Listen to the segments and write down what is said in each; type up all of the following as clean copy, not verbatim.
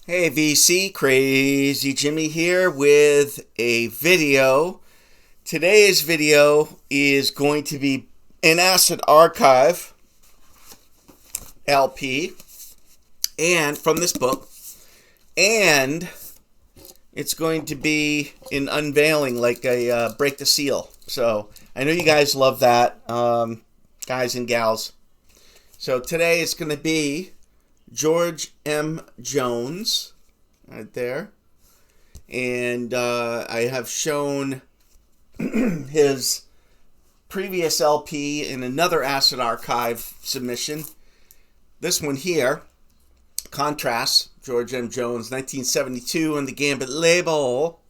Hey VC, Crazy Jimmy here with a video. Today's video is going to be an Acid Archive LP and from this book, and it's going to be an unveiling, like a break the seal. So I know you guys love that, guys and gals. So today it's going to be George M. Jones, right there. And I have shown his previous LP in another Acid Archive submission. This one here, Contrast, George M. Jones, 1972 on the Gambit label.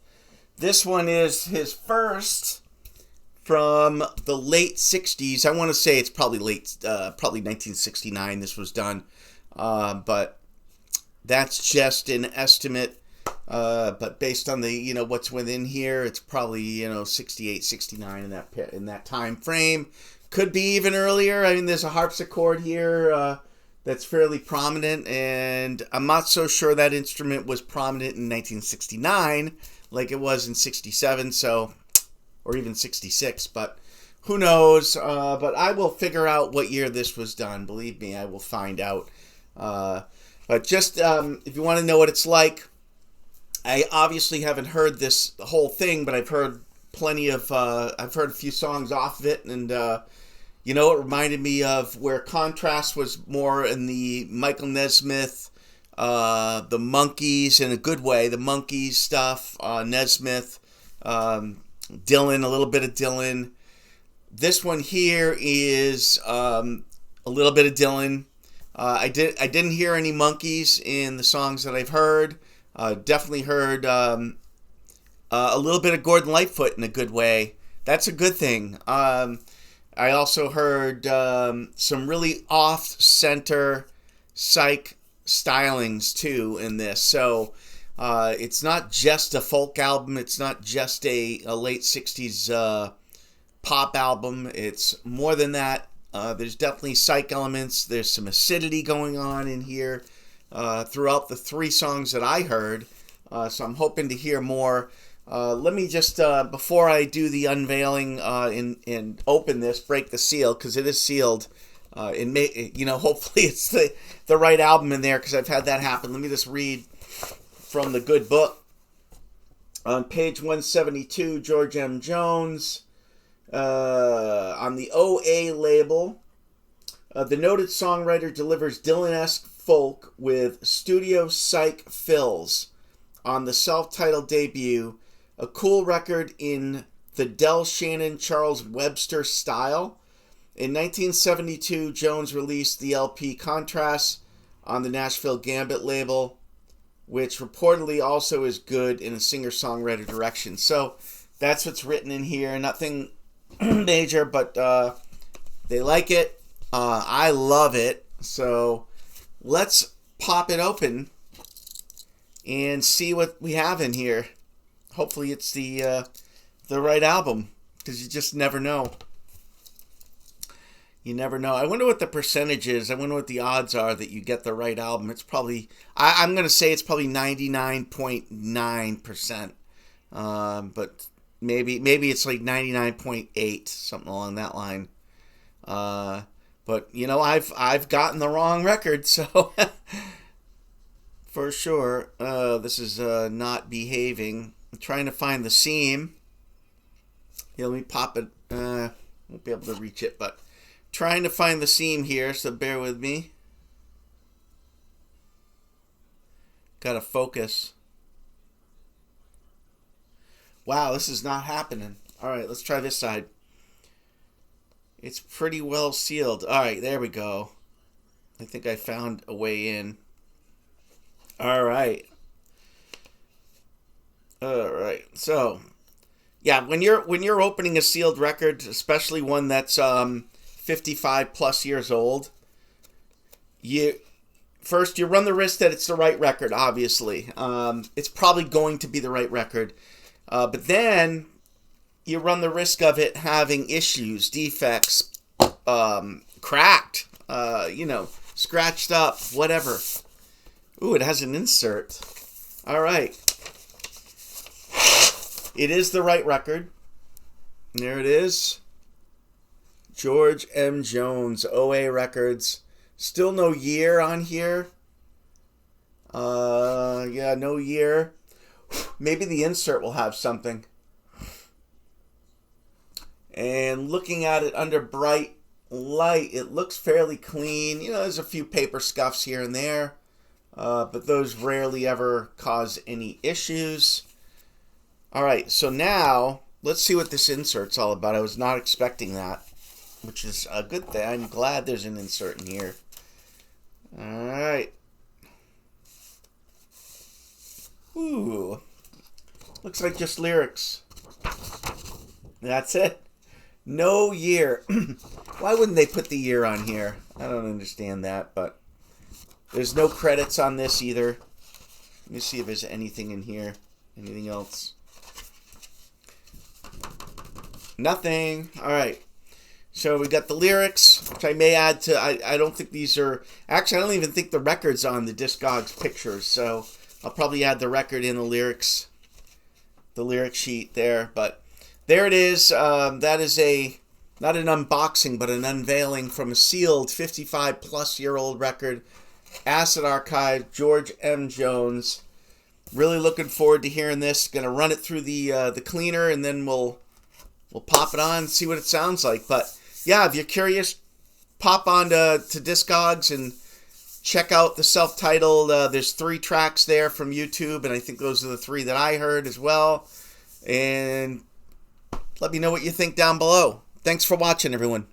This one is his first from the late 60s. I want to say it's probably probably 1969 this was done. But that's just an estimate. But based on the, what's within here, it's probably, 68, 69 in that time frame. Could be even earlier. I mean, there's a harpsichord here, that's fairly prominent, and I'm not so sure that instrument was prominent in 1969 like it was in 67, or even 66, but who knows? But I will figure out what year this was done. Believe me, I will find out. But just if you want to know what it's like, I obviously haven't heard the whole thing, but I've heard I've heard a few songs off of it, and it reminded me of where Contrast was more in the Michael Nesmith, the Monkees in a good way, the Monkees stuff, Nesmith, Dylan, a little bit of Dylan. This one here is a little bit of Dylan. I didn't hear any Monkees in the songs that I've heard. Definitely heard a little bit of Gordon Lightfoot in a good way. That's a good thing. I also heard some really off-center psych stylings too in this. So it's not just a folk album. It's not just a late 60s pop album. It's more than that. There's definitely psych elements. There's some acidity going on in here throughout the three songs that I heard. So I'm hoping to hear more. Let me just, before I do the unveiling and open this, break the seal, because it is sealed. Hopefully it's the right album in there, because I've had that happen. Let me just read from the good book. On page 172, George M. Jones. On the OA label, the noted songwriter delivers Dylan-esque folk with studio psych fills on the self-titled debut, a cool record in the Del Shannon Charles Webster style. In 1972, Jones released the LP Contrast on the Nashville Gambit label, which reportedly also is good in a singer-songwriter direction. So that's what's written in here. Nothing major, but they like it. I love it. So let's pop it open and see what we have in here. Hopefully it's the right album, because you just never know. You never know. I wonder what the percentage is. I wonder what the odds are that you get the right album. It's probably, I'm going to say it's probably 99.9%. But maybe it's like 99.8, something along that line. But I've gotten the wrong record, so for sure. This is not behaving. I'm trying to find the seam. Let me pop it. Won't be able to reach it, but trying to find the seam here, so bear with me. Gotta focus. Wow, this is not happening. Alright, let's try this side. It's pretty well sealed. Alright, there we go. I think I found a way in. Alright. Alright, so yeah, when you're opening a sealed record, especially one that's 55 plus years old, you run the risk that it's the right record, obviously. It's probably going to be the right record. But then you run the risk of it having issues, defects, cracked, scratched up, whatever. Ooh, it has an insert. All right. It is the right record. There it is. George M. Jones, OA Records. Still no year on here. Yeah, no year. Maybe the insert will have something. And looking at it under bright light, it looks fairly clean. You know, there's a few paper scuffs here and there, but those rarely ever cause any issues. All right, so now let's see what this insert's all about. I was not expecting that, which is a good thing. I'm glad there's an insert in here. All right. Ooh. Looks like just lyrics. That's it. No year. Why wouldn't they put the year on here? I don't understand that, but there's no credits on this either. Let me see if there's anything in here. Anything else? Nothing. All right. So we got the lyrics, which I may add to. I don't think these are. Actually, I don't even think the record's on the Discogs pictures. So I'll probably add the record in the lyrics. The lyric sheet there. But there it is. That is not an unboxing, but an unveiling from a sealed 55-plus-year-old record. Acid Archive, George M. Jones. Really looking forward to hearing this. Going to run it through the cleaner, and then we'll pop it on and see what it sounds like. But yeah, if you're curious, pop on to Discogs and check out the self-titled. There's 3 tracks there from YouTube, and I think those are the 3 that I heard as well. And let me know what you think down below. Thanks for watching, everyone.